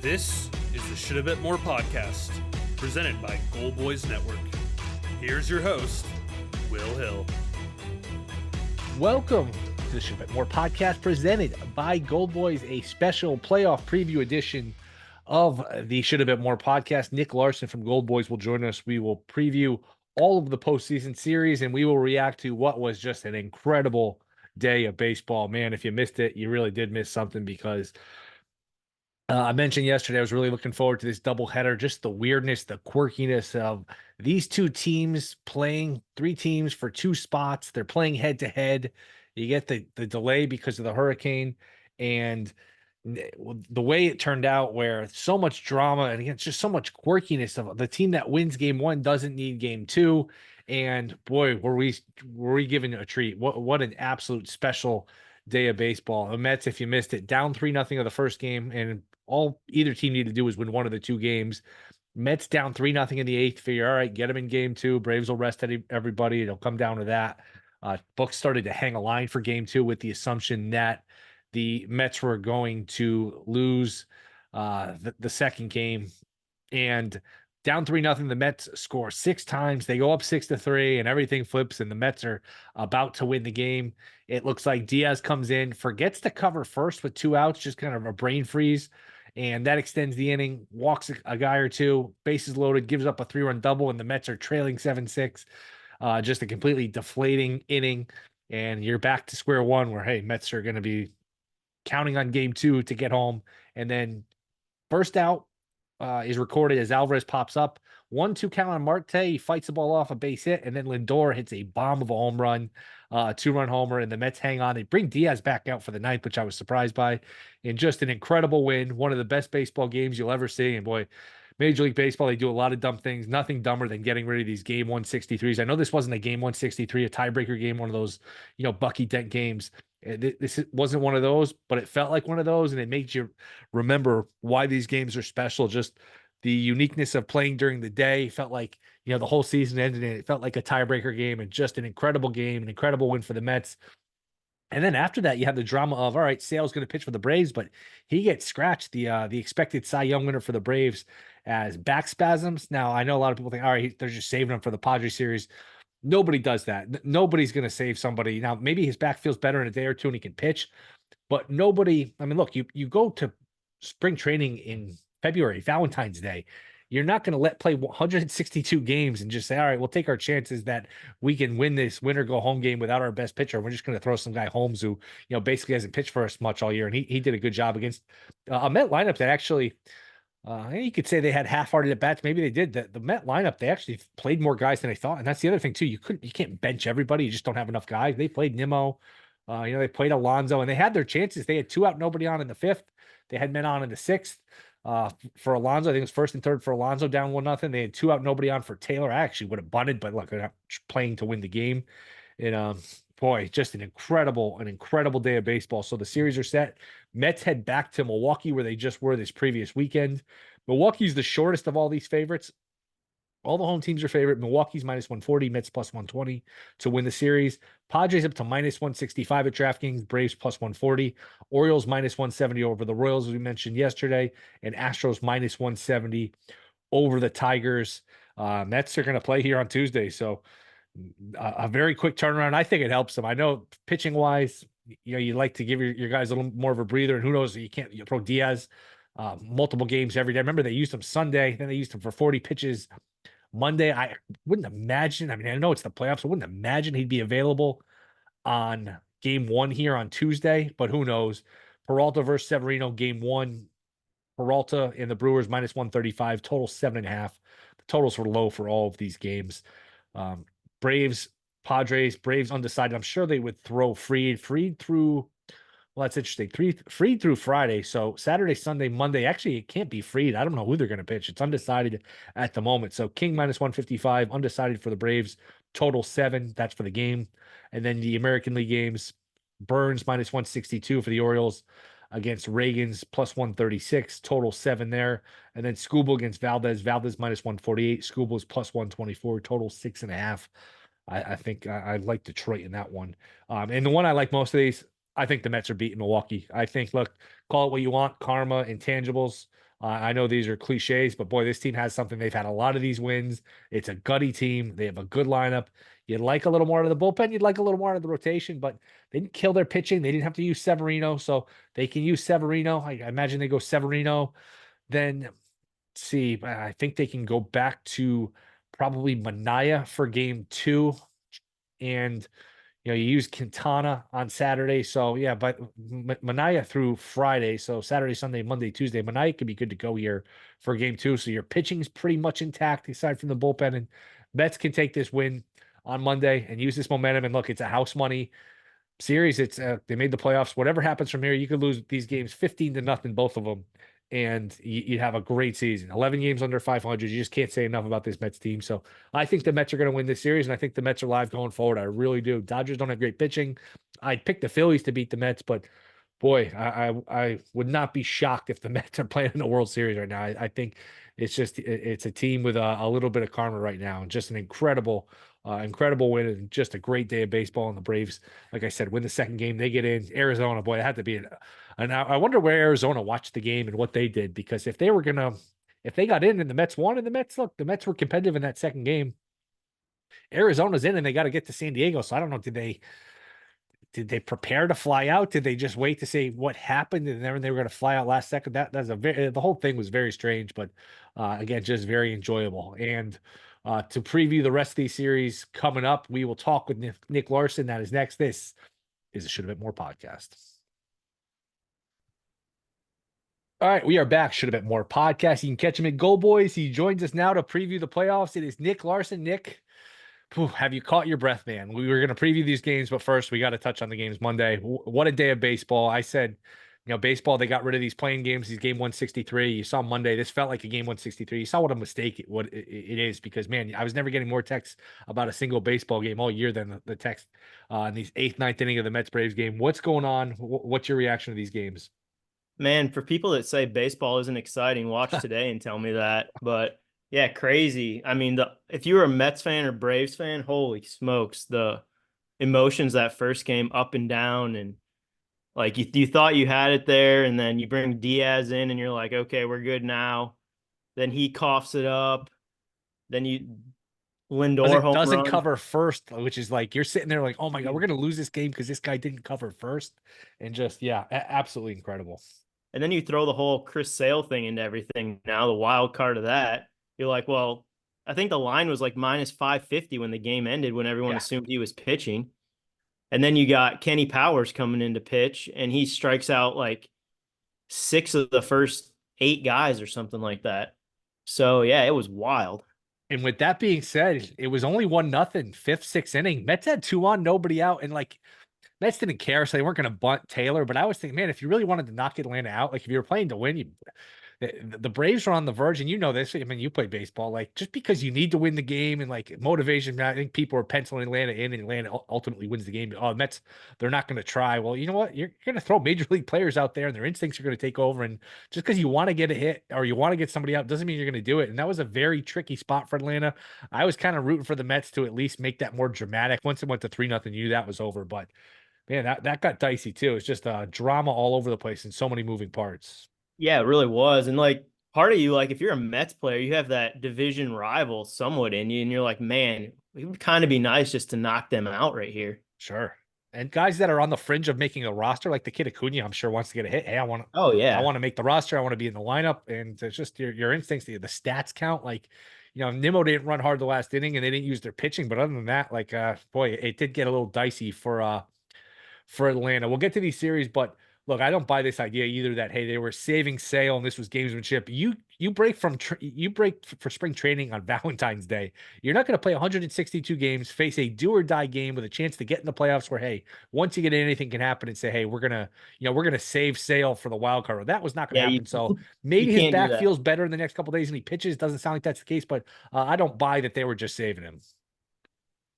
This is the Shoulda Bet More podcast, presented by Gold Boys Network. Here's your host, Will Hill. Welcome to the Shoulda Bet More podcast, presented by Gold Boys, a special playoff preview edition of the Shoulda Bet More podcast. NicLarson from Gold Boys will join us. We will preview all of the postseason series, and we will react to what was just an incredible day of baseball. Man, if you missed it, you really did miss something, because I mentioned yesterday I was really looking forward to this doubleheader, just the weirdness, the quirkiness of these two teams playing, three teams for two spots. They're playing head to head. You get the delay because of the hurricane, and the way it turned out, where so much drama and again, just so much quirkiness of the team that wins game one doesn't need game two. And boy, were we given a treat. What an absolute special day of baseball. The Mets, if you missed it, down 3-0 of the first game, and all either team needed to do was win one of the two games. Mets down 3-0 in the eighth. Figure, all right, get them in game two. Braves will rest everybody. It'll come down to that. Books started to hang a line for game two with the assumption that the Mets were going to lose the second game. And down 3-0, the Mets score six times. They go up 6-3, and everything flips, and the Mets are about to win the game. It looks like Diaz comes in, forgets to cover first with two outs, just kind of a brain freeze, and that extends the inning, walks a guy or two, bases loaded, gives up a 3-run double, and the Mets are trailing 7-6. Just a completely deflating inning, and you're back to square one where, hey, Mets are going to be counting on game two to get home. And then first out is recorded as Alvarez pops up. 1-2 count on Marte. He fights the ball off, a base hit, and then Lindor hits a bomb of a home run, 2-run homer, and the Mets hang on. They bring Diaz back out for the ninth, which I was surprised by. And just an incredible win. One of the best baseball games you'll ever see. And boy, Major League Baseball, they do a lot of dumb things. Nothing dumber than getting rid of these game 163s. I know this wasn't a game 163, a tiebreaker game, one of those, Bucky Dent games. This wasn't one of those, but it felt like one of those, and it makes you remember why these games are special. Just the uniqueness of playing during the day. It felt like, the whole season ended, and it felt like a tiebreaker game, and just an incredible game, an incredible win for the Mets. And then after that, you have the drama of, all right, Sale's going to pitch for the Braves, but he gets scratched, the expected Cy Young winner for the Braves, as back spasms. Now, I know a lot of people think, all right, they're just saving him for the Padres series. Nobody does that. Nobody's going to save somebody. Now, maybe his back feels better in a day or two and he can pitch, but nobody, I mean, look, you go to spring training in February, Valentine's Day. You're not going to play 162 games and just say, all right, we'll take our chances that we can win this win or go home game without our best pitcher. We're just going to throw some guy Holmes who, basically hasn't pitched for us much all year. And he did a good job against a Met lineup that actually, you could say they had half-hearted at bats. Maybe they did. The Met lineup, they actually played more guys than I thought, and that's the other thing too. You can't bench everybody. You just don't have enough guys. They played Nimmo, they played Alonso, and they had their chances. They had two out, nobody on in the fifth. They had men on in the sixth. For Alonso, I think it was first and third for Alonso, down 1-0. They had two out, nobody on for Taylor. I actually would have bunted, but look, they're not playing to win the game. And boy, just an incredible day of baseball. So the series are set. Mets head back to Milwaukee, where they just were this previous weekend. Milwaukee's the shortest of all these favorites. All the home teams are favorite. Milwaukee's -140, Mets +120 to win the series. Padres up to -165 at DraftKings, Braves +140, Orioles -170 over the Royals, as we mentioned yesterday, and Astros -170 over the Tigers. Mets are going to play here on Tuesday, so a very quick turnaround. I think it helps them. I know pitching wise, you like to give your guys a little more of a breather, and who knows, you throw Diaz multiple games every day. I remember they used him Sunday, then they used him for 40 pitches Monday. I wouldn't imagine, I mean, I know it's the playoffs, I wouldn't imagine he'd be available on game one here on Tuesday, but who knows. Peralta versus Severino, game one. Peralta and the Brewers -135, total 7.5. The totals were low for all of these games. Braves, Padres, Braves undecided. I'm sure they would throw Fried through, well, that's interesting. Fried through Friday. So Saturday, Sunday, Monday. Actually, it can't be Fried. I don't know who they're going to pitch. It's undecided at the moment. So King -155, undecided for the Braves, total 7. That's for the game. And then the American League games, Burns -162 for the Orioles against Reagan's +136, total 7 there. And then Skubal against Valdez -148, Skubal's +124, total 6.5. I think I like Detroit in that one. And the one I like most of these, I think the Mets are beating Milwaukee. I think, look, call it what you want, karma, intangibles. I know these are cliches, but boy, this team has something. They've had a lot of these wins. It's a gutty team. They have a good lineup. You'd like a little more out of the bullpen. You'd like a little more out of the rotation, but they didn't kill their pitching. They didn't have to use Severino, so they can use Severino. I imagine they go Severino. Then see, I think they can go back to probably Mania for game 2. And you use Quintana on Saturday. So yeah, but Mania through Friday. So Saturday, Sunday, Monday, Tuesday, Mania could be good to go here for game 2. So your pitching is pretty much intact aside from the bullpen. And Mets can take this win on Monday and use this momentum. And look, it's a house money series. It's they made the playoffs. Whatever happens from here, you could lose these games 15-0, both of them, and you'd have a great season. 11 games under 500. You just can't say enough about this Mets team. So I think the Mets are going to win this series, and I think the Mets are live going forward. I really do. Dodgers don't have great pitching. I'd pick the Phillies to beat the Mets, but boy, I would not be shocked if the Mets are playing in a World Series right now. I think it's a team with a little bit of karma right now, and just an incredible win and just a great day of baseball. And the Braves, like I said, win the second game. They get in. Arizona, boy, it had to be and I wonder where Arizona watched the game and what they did, because if they got in and the Mets won, and the Mets were competitive in that second game. Arizona's in and they got to get to San Diego. So I don't know, did they prepare to fly out? Did they just wait to see what happened and then they were going to fly out last second? The whole thing was very strange, but again, just very enjoyable. And to preview the rest of these series coming up, we will talk with NicLarson. That is next. This is a Shoulda Bet More podcast. All right, we are back. Shoulda Bet More podcast. You can catch him at Go Boys. He joins us now to preview the playoffs. It is NicLarson. Nick, have you caught your breath, man? We were going to preview these games, but first we got to touch on the games Monday. What a day of baseball. I said, baseball, they got rid of these playing games, these game 163. You saw Monday, this felt like a game 163. You saw what a mistake it is, because, man, I was never getting more texts about a single baseball game all year than the text in these 8th, 9th inning of the Mets-Braves game. What's going on? What's your reaction to these games? Man, for people that say baseball isn't exciting, watch today and tell me that. But yeah, crazy. I mean, if you were a Mets fan or Braves fan, holy smokes, the emotions that first game, up and down, and like you thought you had it there, and then you bring Diaz in and you're like, okay, we're good now. Then he coughs it up. Then Lindor doesn't cover first, which is like, you're sitting there like, oh my God, we're going to lose this game because this guy didn't cover first. And just, yeah, absolutely incredible. And then you throw the whole Chris Sale thing into everything. Now the wild card of that, you're like, well, I think the line was like minus 550 when the game ended, when everyone assumed he was pitching. And then you got Kenny Powers coming in to pitch, and he strikes out like 6 of the first 8 guys or something like that. So yeah, it was wild. And with that being said, it was only 1-0, 5th, 6th inning. Mets had 2 on, nobody out, and like, Mets didn't care, so they weren't going to bunt Taylor. But I was thinking, man, if you really wanted to knock Atlanta out, like if you were playing to win, the Braves are on the verge, and you know this. I mean, you played baseball. Like, just because you need to win the game and like motivation, I think people are penciling Atlanta in, and Atlanta ultimately wins the game. Oh, Mets, they're not going to try. Well, you know what? You're going to throw major league players out there, and their instincts are going to take over. And just because you want to get a hit or you want to get somebody out doesn't mean you're going to do it. And that was a very tricky spot for Atlanta. I was kind of rooting for the Mets to at least make that more dramatic. Once it went to 3-0, you knew that was over. But man, that got dicey too. It's just drama all over the place and so many moving parts. Yeah, it really was. And like, part of you, like, if you're a Mets player, you have that division rival somewhat in you, and you're like, man, it would kind of be nice just to knock them out right here. Sure. And guys that are on the fringe of making a roster, like the kid Acuna, I'm sure wants to get a hit. Hey, I want to make the roster. I want to be in the lineup. And it's just your instincts, the stats count. Like, Nimmo didn't run hard the last inning and they didn't use their pitching. But other than that, like, boy, it did get a little dicey for Atlanta. We'll get to these series, but look, I don't buy this idea either that, hey, they were saving Sale and this was gamesmanship. You break for spring training on Valentine's Day. You're not going to play 162 games, face a do or die game with a chance to get in the playoffs where, hey, once you get in, anything can happen, and say, hey, we're going to save Sale for the wild card. That was not going to happen. So maybe his back feels better in the next couple of days and he pitches. Doesn't sound like that's the case, but I don't buy that they were just saving him.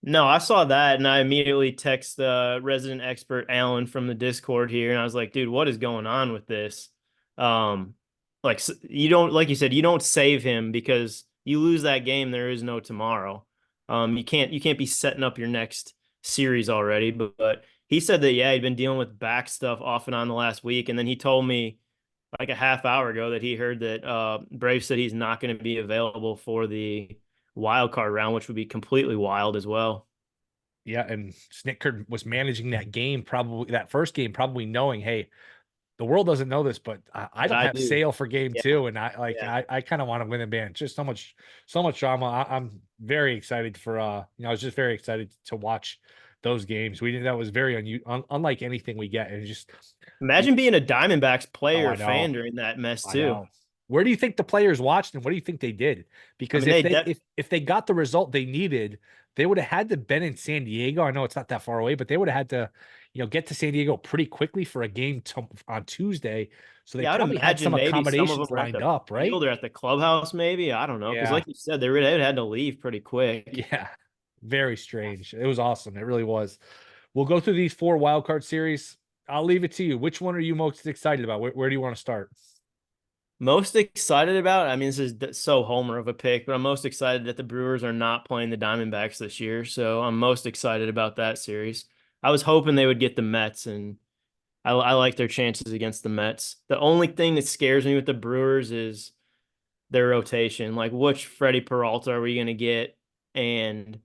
No, I saw that, and I immediately text the resident expert Alan from the Discord here, and I was like, dude, what is going on with this? Like, you don't, like you said, you don't save him, because you lose that game, there is no tomorrow. You can't be setting up your next series already. But he said that, yeah, he'd been dealing with back stuff off and on the last week, and then he told me like a half hour ago that he heard that Braves said he's not going to be available for the wild card round, which would be completely wild as well. Yeah, and Snitker was managing that game, probably that first game, probably knowing, hey, the world doesn't know this, but I But don't I have do. Sale for game Yeah. 2, and I like Yeah. I kind of want to win the band. Just so much drama. I'm very excited for I was just very excited to watch those games. We did that was very unlike anything we get, and just Imagine being a Diamondbacks oh, player I or fan know. during that mess I too. know. Where do you think the players watched, and what do you think they did? I Because mean, they if they got the result they needed, they would have had to been in San Diego. I know it's not that far away, but they would have had to, get to San Diego pretty quickly for a game on Tuesday. So they yeah, I'd probably had some imagine maybe some of them accommodations were at lined the up, right? field or at the clubhouse, maybe. I don't know. Because Yeah, like you said, they would have had to leave pretty quick. yeah. Very strange. It was awesome. It really was. We'll go through these 4 wild card series. I'll leave it to you. Which one are you most excited about? Where do you want to start? Most excited about, I mean, this is so homer of a pick, but I'm most excited that the Brewers are not playing the Diamondbacks this year. So I'm most excited about that series. I was hoping they would get the Mets, and I like their chances against the Mets. The only thing that scares me with the Brewers is their rotation. Like, which Freddie Peralta are we going to get? And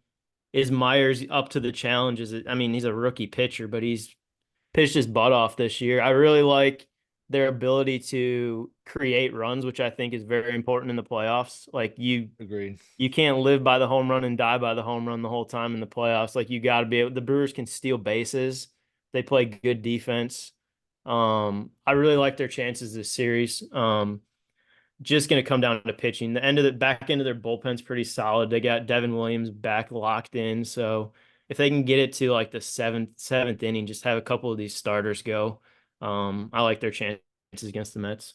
is Myers up to the challenges? I mean, he's a rookie pitcher, but he's pitched his butt off this year. I really like their ability to create runs, which I think is very important in the playoffs. Like Agreed. you can't live by the home run and die by the home run the whole time in the playoffs. Like you got to be able, the Brewers can steal bases. They play good defense. I really like their chances this series. Just going to come down to pitching. The end of the back end of their bullpen's pretty solid. They got Devin Williams back locked in. So if they can get it to like the seventh inning, just have a couple of these starters go. I like their chances against the Mets.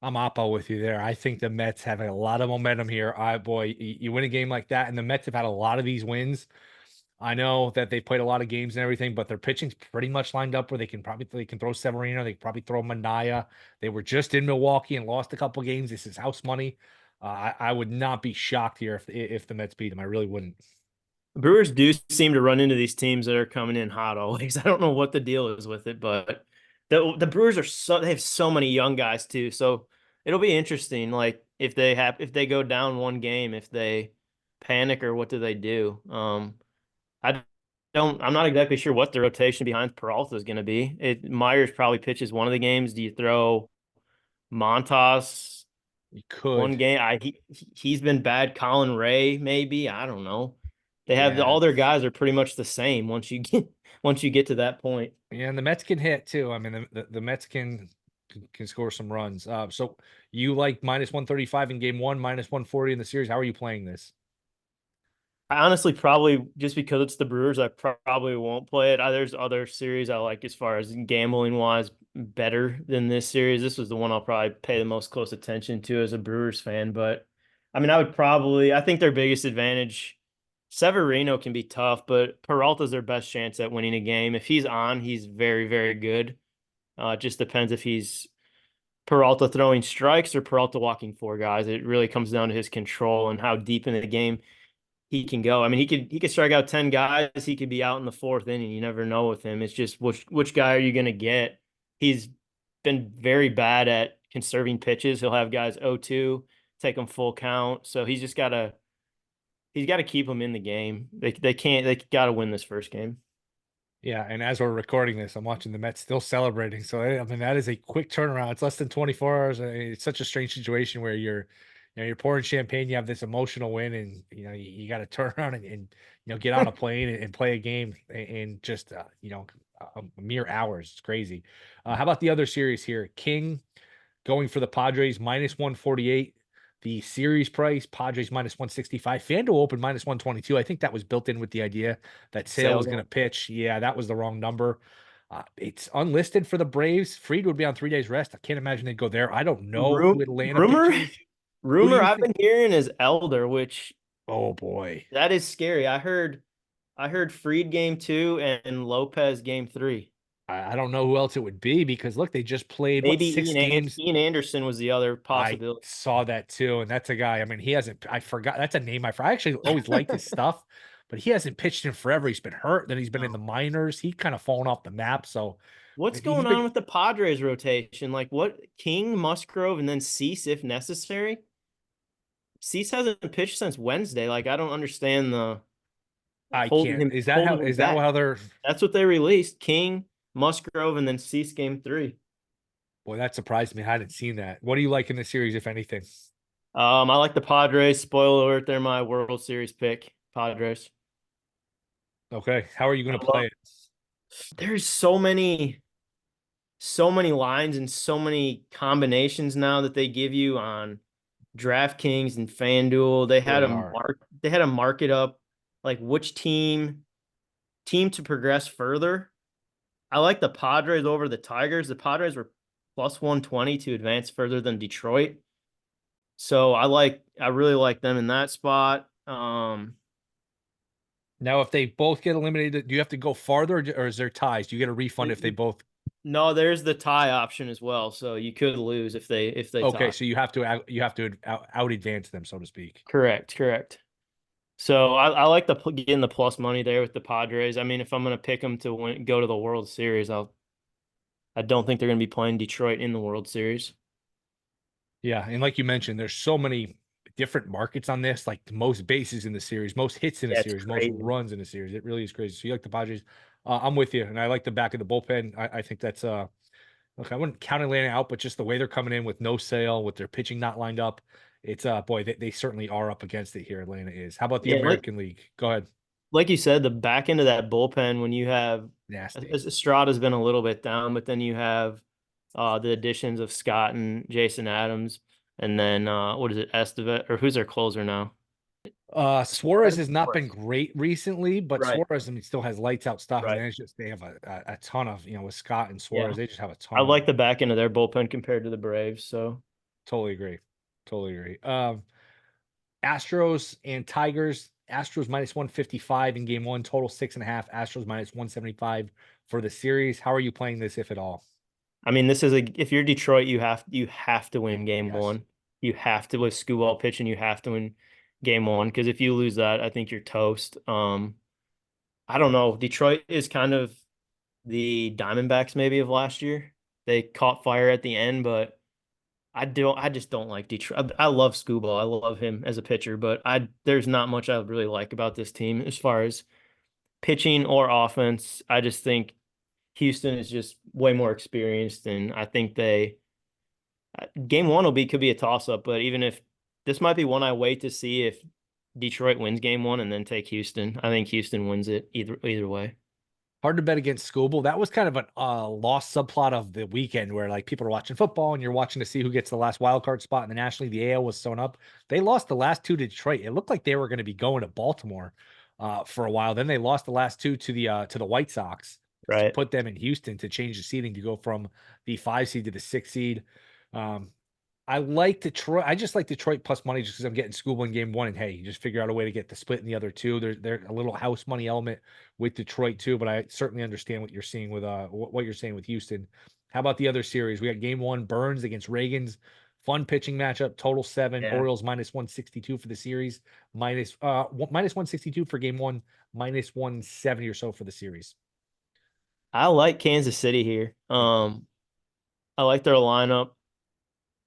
I'm oppo with you there. I think the Mets have a lot of momentum here. Boy, you win a game like that, and the Mets have had a lot of these wins. I know that they played a lot of games and everything, but their pitching's pretty much lined up where they can throw Severino, they can probably throw Manaya. They were just in Milwaukee and lost a couple games. This is house money. I would not be shocked here if the Mets beat them. I really wouldn't. Brewers do seem to run into these teams that are coming in hot always. I don't know what the deal is with it, but the Brewers they have so many young guys too. So it'll be interesting. Like if they go down one game, if they panic or what do they do? I I'm not exactly sure what the rotation behind Peralta is going to be. Myers probably pitches one of the games. Do you throw Montas You one could. game? He's been bad. Colin Ray, maybe. I don't know. They have Yeah. all their guys are pretty much the same once you get to that point. Yeah, and the Mets can hit too. I mean, the Mets can score some runs. So you like minus 135 in game 1, minus 140 in the series. How are you playing this? I honestly probably just because it's the Brewers, I probably won't play it. There's other series I like as far as gambling wise better than this series. This was the one I'll probably pay the most close attention to as a Brewers fan. But I mean, I think their biggest advantage, Severino can be tough, but Peralta's their best chance at winning a game. If he's on, he's very, very good. It just depends if he's Peralta throwing strikes or Peralta walking 4 guys. It really comes down to his control and how deep in the game he can go. I mean, he could strike out 10 guys. He could be out in the 4th inning. You never know with him. It's just which guy are you going to get? He's been very bad at conserving pitches. He'll have guys 0-2, take them full count. So he's got to keep them in the game. They got to win this first game. Yeah, and as we're recording this, I'm watching the Mets still celebrating. So I mean, that is a quick turnaround. It's less than 24 hours. It's such a strange situation where you're pouring champagne, you have this emotional win, and you got to turn around and get on a plane and play a game in just a mere hours. It's crazy. How about the other series here? King going for the Padres minus 148. The series price, Padres minus 165. FanDuel open minus 122. I think that was built in with the idea that Sale was going to pitch. Yeah, that was the wrong number. It's unlisted for the Braves. Fried would be on 3 days rest. I can't imagine they'd go there. I don't know who Atlanta Rumor, pitches. Who do rumor you I've think? been hearing is Elder, which Oh boy. that is scary. I heard Freed game 2 and Lopez game 3. I don't know who else it would be because look, they just played Maybe 6 games. Ian Anderson was the other I possibility. saw that too, and that's a guy. I mean, he hasn't. I forgot. That's a name I forgot. I actually always liked his stuff, but he hasn't pitched in forever. He's been hurt. Then he's been in the minors. He kind of fallen off the map. So What's He's going been on with the Padres rotation? Like what King, Musgrove, and then Cease if necessary? Cease hasn't pitched since Wednesday. Like I don't understand the I holding can't. him holding him Is that back. how they're That's what they released. King, Musgrove, and then Cease game 3. boy, that surprised me. I hadn't seen that. What do you like in the series, if anything? I like the Padres. Spoiler alert, they're my World Series pick. Padres. Okay. How are you I going to play love it? there's so many lines and so many combinations now that they give you on DraftKings and FanDuel. Really hard. They had to mark it up like which team to progress further. I like the Padres over the Tigers. The Padres were plus 120 to advance further than Detroit. So I really like them in that spot. Now, if they both get eliminated, do you have to go farther, or is there ties? Do you get a refund if they both? No, there's the tie option as well. So you could lose if they Okay, tie. so you have to out advance them, so to speak. Correct. So I like getting the plus money there with the Padres. I mean, if I'm going to pick them to go to the World Series, I don't think they're going to be playing Detroit in the World Series. Yeah, and like you mentioned, there's so many different markets on this. Like the most bases in the series, most hits in a Yeah, it's series, most crazy. runs in a series. It really is crazy. So you like the Padres? I'm with you, and I like the back of the bullpen. I think that's look, I wouldn't count Atlanta out, but just the way they're coming in with no sale, with their pitching not lined up, it's boy, they certainly are up against it here. Atlanta is. How about the Yeah, American League? Go ahead. like you said, the back end of that bullpen when you have Nasty. Estrada's been a little bit down, but then you have the additions of Scott and Jason Adams, and then what is it, Estevez, or who's their closer now? Suarez has not been great recently, but Right. Suarez, I mean, still has lights out stuff. And Right. then it's just they have a ton of, with Scott and Yeah. Suarez, they just have a I ton of like the back end of their bullpen compared to the Braves. So totally agree. Totally agree. Astros and Tigers. Astros minus 155 in game one, total 6.5. Astros minus 175 for the series. How are you playing this, if at all? I mean, if you're Detroit, you have to win game Yes. one. You have to with Skubal pitching, you have to win game one because if you lose that, I think you're toast. I don't know. Detroit is kind of the Diamondbacks maybe of last year. They caught fire at the end, but I just don't like Detroit. I love Skubal. I love him as a pitcher, but there's not much I really like about this team as far as pitching or offense. I just think Houston is just way more experienced, and I think game one could be a toss up. But even if this might be one I wait to see if Detroit wins game one and then take Houston. I think Houston wins it either way. Hard to bet against Scoble. That was kind of a lost subplot of the weekend where like people are watching football and you're watching to see who gets the last wild card spot in the National League. The AL was sewn up. They lost the last two to Detroit. It looked like they were going to be going to Baltimore for a while. Then they lost the last two to the White Sox to Right. put them in Houston to change the seeding to go from the 5 seed to the 6 seed. I like Detroit. I just like Detroit plus money just because I'm getting Scuba in game one. And hey, you just figure out a way to get the split in the other two. There's a little house money element with Detroit too, but I certainly understand what you're seeing with what you're saying with Houston. How about the other series? We got game one, Burns against Reagans. Fun pitching matchup, total 7. Yeah. Orioles minus 162 for the series, minus 162 for game one, minus 170 or so for the series. I like Kansas City here. I like their lineup.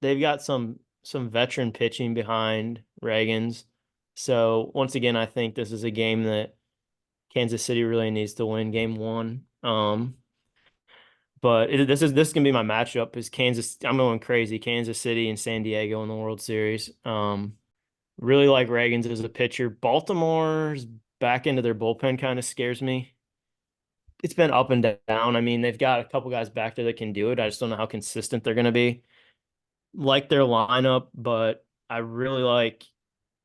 They've got some veteran pitching behind Reagan's. So once again, I think this is a game that Kansas City really needs to win game one. But this is gonna be my matchup. Is Kansas? I'm going crazy. Kansas City and San Diego in the World Series. Really like Reagan's as a pitcher. Baltimore's back into their bullpen kind of scares me. It's been up and down. I mean, they've got a couple guys back there that can do it. I just don't know how consistent they're going to be. Like their lineup, but I really like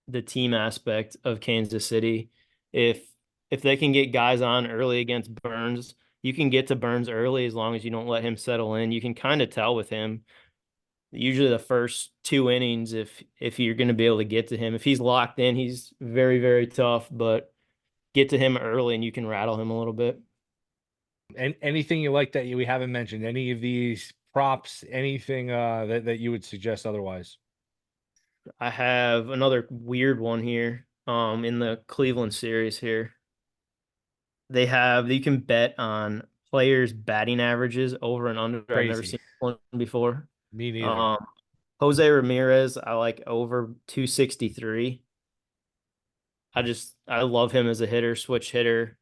the team aspect of Kansas City. If they can get guys on early against Burns, you can get to Burns early as long as you don't let him settle in. You can kind of tell with him usually the first 2 innings if you're going to be able to get to him. If he's locked in, he's very, very tough, but get to him early and you can rattle him a little bit. And anything you like that we haven't mentioned, any of these props, anything that you would suggest otherwise? I have another weird one here in the Cleveland series here. You can bet on players' batting averages over and under. I've never Crazy. seen one before. Me neither. Um, Jose Ramirez, I like over 263. I love him as a hitter, switch hitter.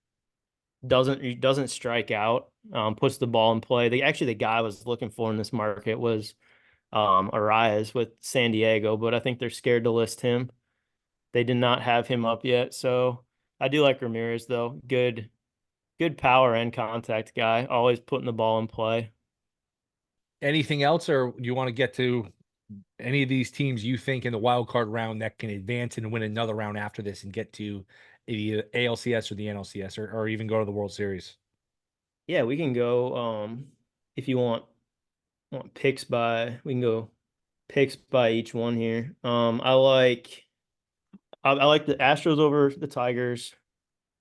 Doesn't strike out. Puts the ball in play. The guy I was looking for in this market was Arias with San Diego, but I think they're scared to list him. They did not have him up yet, so I do like Ramirez though. Good power and contact guy. Always putting the ball in play. Anything else, or do you want to get to any of these teams you think in the wild card round that can advance and win another round after this and get to the ALCS or the NLCS or even go to the World Series? Yeah, we can go. If you want picks by, we can go picks by each one here. I like the Astros over the Tigers.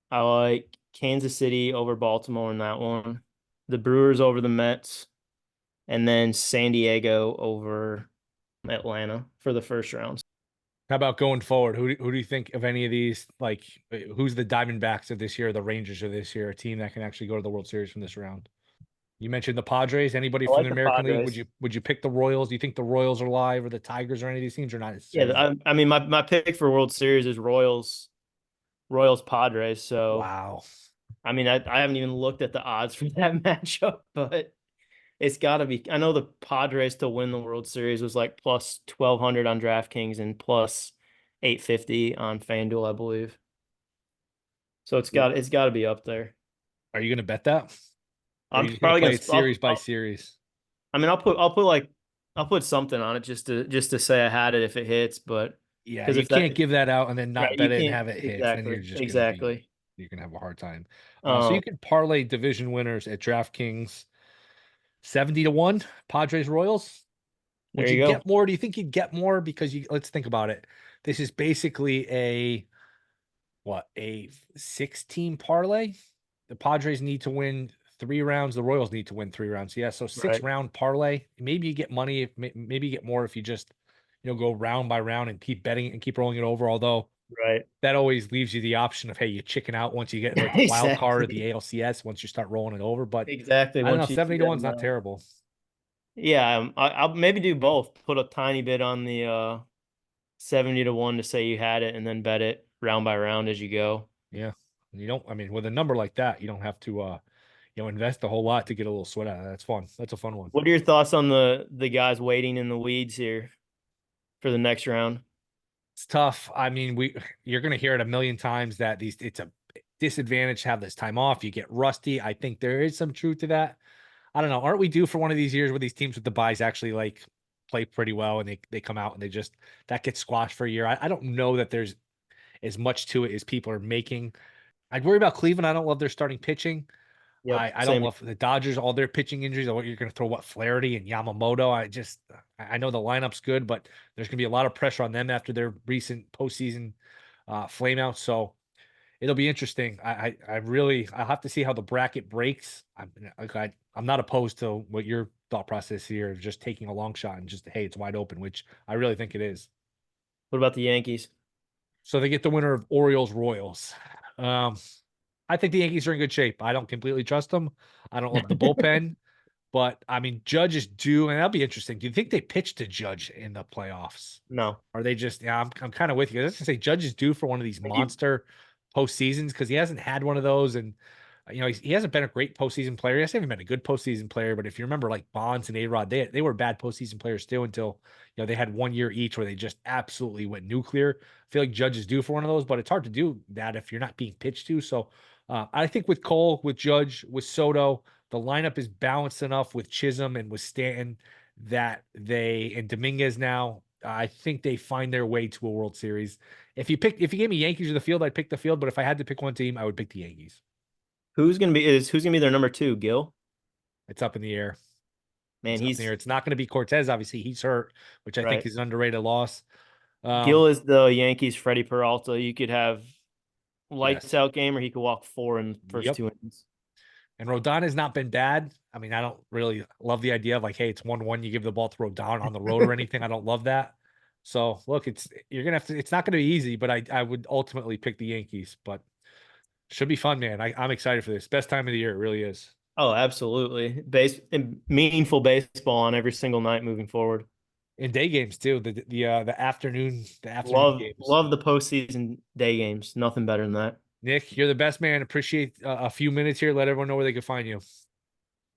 I like Kansas City over Baltimore in that one. The Brewers over the Mets, and then San Diego over Atlanta for the first round. How about going forward? Who do you think of any of these? Like, who's the Diamondbacks of this year, the Rangers of this year, a team that can actually go to the World Series from this round? You mentioned the Padres. Anybody I from like the the American League? Padres. Would you pick the Royals? Do you think the Royals are live or the Tigers or any of these teams are not Yeah, necessarily? I mean my pick for World Series is Royals Padres. So Wow. I mean I haven't even looked at the odds for that matchup, but it's got to be. I know the Padres to win the World Series was like plus 1,200 on DraftKings and plus 850 on FanDuel, I believe. So it's got to be up there. Are you going to bet that? Or are I'm you just going to probably play gonna. it series by series? I mean, I'll put something on it just to say I had it if it hits, but Yeah, because you if that can't give that out and then right, not you bet it and can't have it hit. Then exactly exactly. you're gonna have a hard time. So Um, you can parlay division winners at DraftKings 70-1, Padres Royals. there Would you you go. get more? Do you think you'd get more? Because let's think about it. This is basically a 6-team parlay. The Padres need to win 3 rounds. The Royals need to win 3 rounds. Yeah, so six Right, round parlay. Maybe you get money. Maybe you get more if you just go round by round and keep betting and keep rolling it over. Although right. that always leaves you the option of, hey, you chicken out once you get like the wild card or Exactly, the ALCS once you start rolling it over. But exactly. I don't know, Once you 70 see to that 1's not amount. terrible. Yeah, I'll maybe do both. Put a tiny bit on the 70-1 to say you had it, and then bet it round by round as you go. Yeah. And I mean, with a number like that, you don't have to invest a whole lot to get a little sweat out of that. That's fun. That's a fun one. What are your thoughts on the guys waiting in the weeds here for the next round? It's tough. I mean, you're gonna hear it a million times that it's a disadvantage to have this time off. You get rusty. I think there is some truth to that. I don't know. Aren't we due for one of these years where these teams with the buys actually like play pretty well and they come out and they just that gets squashed for a year? I don't know that there's as much to it as people are making. I'd worry about Cleveland. I don't love their starting pitching. Yep, I don't same. love the Dodgers, all their pitching injuries. You're going to throw Flaherty and Yamamoto. I know the lineup's good, but there's going to be a lot of pressure on them after their recent postseason flameout. So it'll be interesting. I'll have to see how the bracket breaks. I'm not opposed to what your thought process here of just taking a long shot and just, hey, it's wide open, which I really think it is. What about the Yankees? So they get the winner of Orioles Royals. Um, I think the Yankees are in good shape. I don't completely trust them. I don't love the bullpen, but I mean, Judge is due, and that'll be interesting. Do you think they pitch to Judge in the playoffs? No. Are they just? Yeah, I'm kind of with you. I was gonna say Judge is due for one of these I think he, monster postseasons because he hasn't had one of those, and he hasn't been a great postseason player. He hasn't been a good postseason player. But if you remember, like Bonds and A-Rod, they were bad postseason players too until they had 1 year each where they just absolutely went nuclear. I feel like Judge is due for one of those, but it's hard to do that if you're not being pitched to. So I think with Cole, with Judge, with Soto, the lineup is balanced enough with Chisholm and with Stanton that and Dominguez now. I think they find their way to a World Series. If you gave me Yankees or the field, I'd pick the field. But if I had to pick one team, I would pick the Yankees. who's gonna be their number two? Gil? It's up in the air. Man, It's up in the air. It's not going to be Cortez. Obviously, he's hurt, which I think right. is an underrated loss. Gil is the Yankees' Freddie Peralta. You could have lights Yes. out game, or he could walk four in the first Yep. 2 innings. And Rodon has not been bad. I mean, I don't really love the idea of like, hey, it's 1-1, you give the ball to Rodon on the road or anything. I don't love that. So look, you're gonna have to. It's not going to be easy, but I would ultimately pick the Yankees. But should be fun, man. I'm excited for this. Best time of the year, it really is. Oh, absolutely. Meaningful baseball on every single night moving forward. In day games too. The afternoon Love games. love the postseason day games. Nothing better than that. Nick, you're the best man. Appreciate a few minutes here. Let everyone know where they can find you.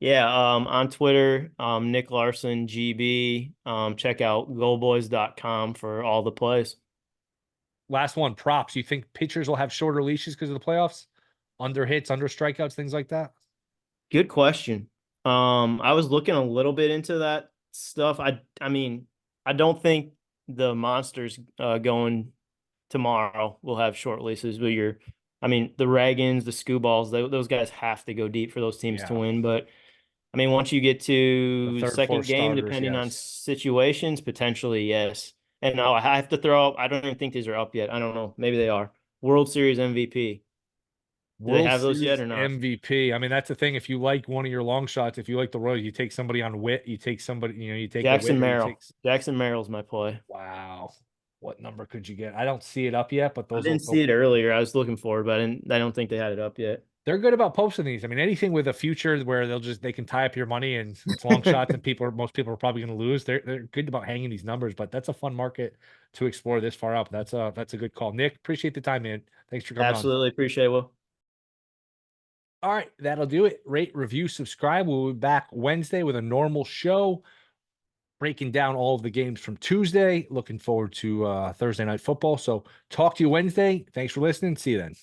Yeah, on Twitter, NicLarson GB. Check out goalboys.com for all the plays. Last one, props. You think pitchers will have shorter leashes because of the playoffs? Under hits, under strikeouts, things like that? Good question. I was looking a little bit into that stuff. I mean, I don't think the Monsters going tomorrow will have short leases, but I mean, the Ragans, the Screwballs, those guys have to go deep for those teams to Yeah. win. But I mean, once you get The to third, second fourth game, starters, depending on yes. situations, potentially yes. And no, I have to throw up. I don't even think these are up yet. I don't know. Maybe they are. World Series MVP. Do they World have those yet Series or not? MVP. I mean, that's the thing. If you like one of your long shots, if you like the Royals, you take somebody on wit, you take somebody, you take a wit, Jackson or you take. Merrill. Jackson Merrill's my play. Wow. What number could you get? I don't see it up yet, but I those will didn't see it earlier. I was looking for it, but I don't think they had it up yet. they're good about posting these. I mean, anything with a future where they can tie up your money and it's long shots and most people are probably going to lose. They're good about hanging these numbers, but that's a fun market to explore this far up. That's a good call. Nick, appreciate the time, man. Thanks for coming on. Absolutely appreciate it, Will. All right, that'll do it. Rate, review, subscribe. We'll be back Wednesday with a normal show, breaking down all of the games from Tuesday. Looking forward to Thursday night football. So talk to you Wednesday. Thanks for listening. See you then.